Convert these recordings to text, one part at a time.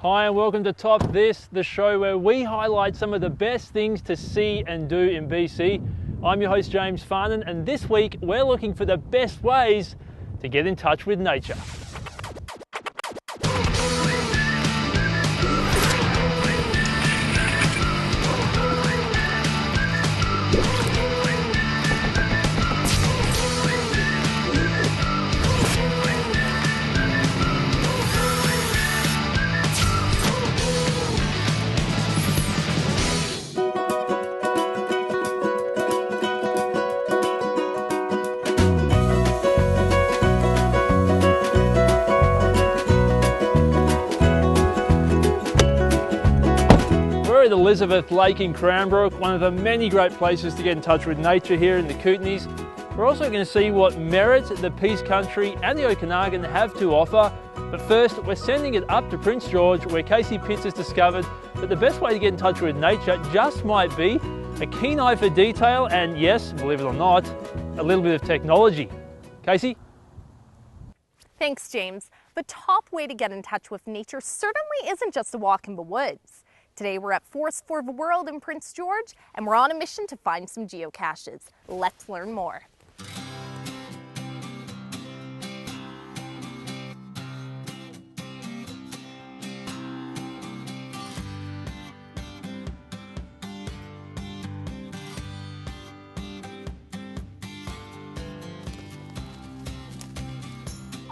Hi and welcome to Top This, the show where we highlight some of the best things to see and do in BC. I'm your host James Farnan, and this week we're looking for the best ways to get in touch with nature. We're at Elizabeth Lake in Cranbrook, one of the many great places to get in touch with nature here in the Kootenays. We're also going to see what merit the Peace Country and the Okanagan have to offer. But first, we're sending it up to Prince George, where Kaicea Pitts has discovered that the best way to get in touch with nature just might be a keen eye for detail and, yes, believe it or not, a little bit of technology. Kaicea? Thanks, James. The top way to get in touch with nature certainly isn't just a walk in the woods. Today we're at Forest for the World in Prince George, and we're on a mission to find some geocaches. Let's learn more.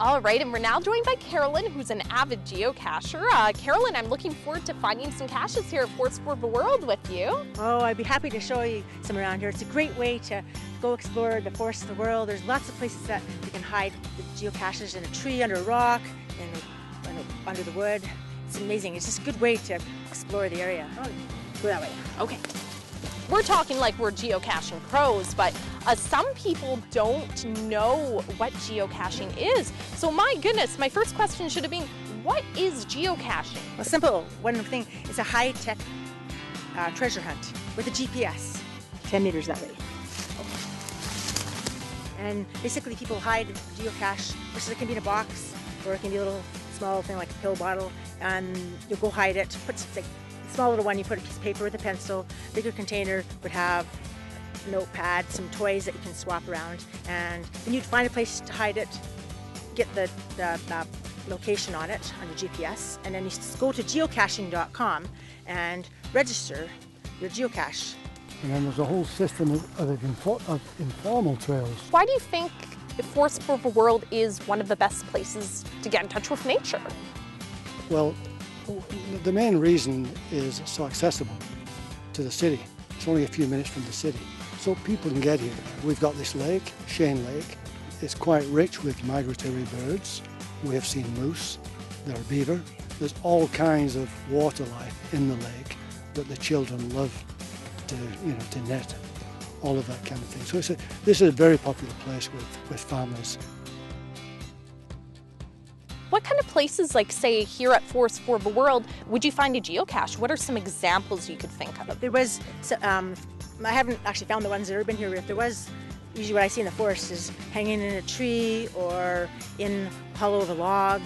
All right, and we're now joined by Carolyn, who's an avid geocacher. Carolyn, I'm looking forward to finding some caches here at Forest for the World with you. Oh, I'd be happy to show you some around here. It's a great way to go explore the Forest of the World. There's lots of places that you can hide the geocaches in a tree, under a rock, and under the wood. It's amazing. It's just a good way to explore the area. Oh, go that way. Okay. We're talking like we're geocaching pros, but some people don't know what geocaching is. So my goodness, my first question should have been, what is geocaching? Well, simple. One thing is a high-tech treasure hunt with a GPS, 10 meters that way. And basically people hide geocache, which it can be in a box, or it can be a little small thing like a pill bottle, and you go hide it. Put like small little one, you put a piece of paper with a pencil. Bigger container would have a notepad, some toys that you can swap around, and then you'd find a place to hide it, get the location on it on your GPS, and then you go to geocaching.com and register your geocache. And then there's a whole system of informal trails. Why do you think Forest for the World is one of the best places to get in touch with nature? Well, the main reason is it's so accessible to the city. It's only a few minutes from the city, so people can get here. We've got this lake, Shane Lake. It's quite rich with migratory birds. We have seen moose, there are beaver. There's all kinds of water life in the lake that the children love to net, all of that kind of thing. So this is a very popular place with families. What kind of places, like say here at Forest for the World, would you find a geocache? What are some examples you could think of? There was, I haven't actually found the ones that have been here, but if there was, usually what I see in the forest is hanging in a tree or in the hollow of a log.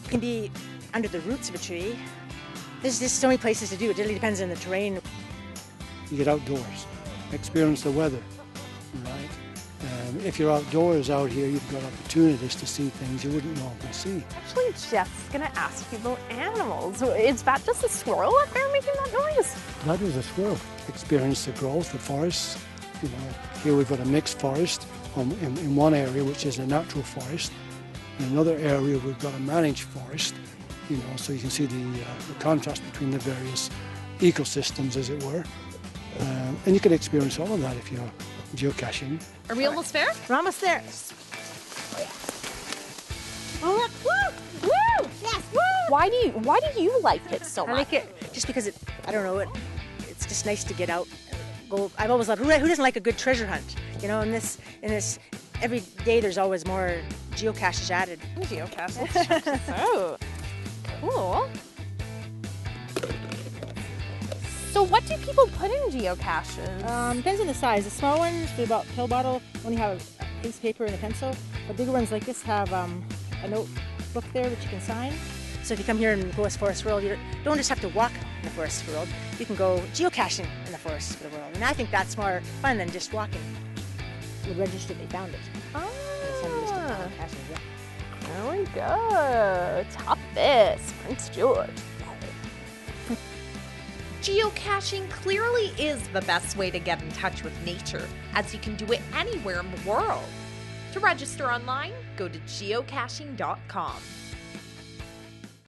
It can be under the roots of a tree. There's just so many places to do. It really depends on the terrain. You get outdoors, experience the weather, right? If you're outdoors out here, you've got opportunities to see things you wouldn't normally see. Actually, just gonna ask you about animals. Is that just a squirrel up there making that noise? That is a squirrel. Experience the growth, the forests. Here we've got a mixed forest in one area, which is a natural forest. In another area, we've got a managed forest. So you can see the contrast between the various ecosystems, as it were. And you can experience all of that if you're geocaching. Are we almost there? We're almost there. Oh, look! Woo! Woo! Yes! Woo! Why do you like it so much? I like it just because I don't know, it's just nice to get out. Go. I've always loved. Who doesn't like a good treasure hunt? In this, every day there's always more geocaches added. Geocaches. Oh, cool. So what do people put in geocaches? Depends on the size. The small ones, for about pill bottle, only have a piece of paper and a pencil. The bigger ones like this have a notebook there that you can sign. So if you come here and go as Forest World, you don't just have to walk in the Forest World. You can go geocaching in the Forest for the World. And I think that's more fun than just walking. You register they found it. Ah, there we go. Top this, Prince George. Geocaching clearly is the best way to get in touch with nature, as you can do it anywhere in the world. To register online, go to geocaching.com.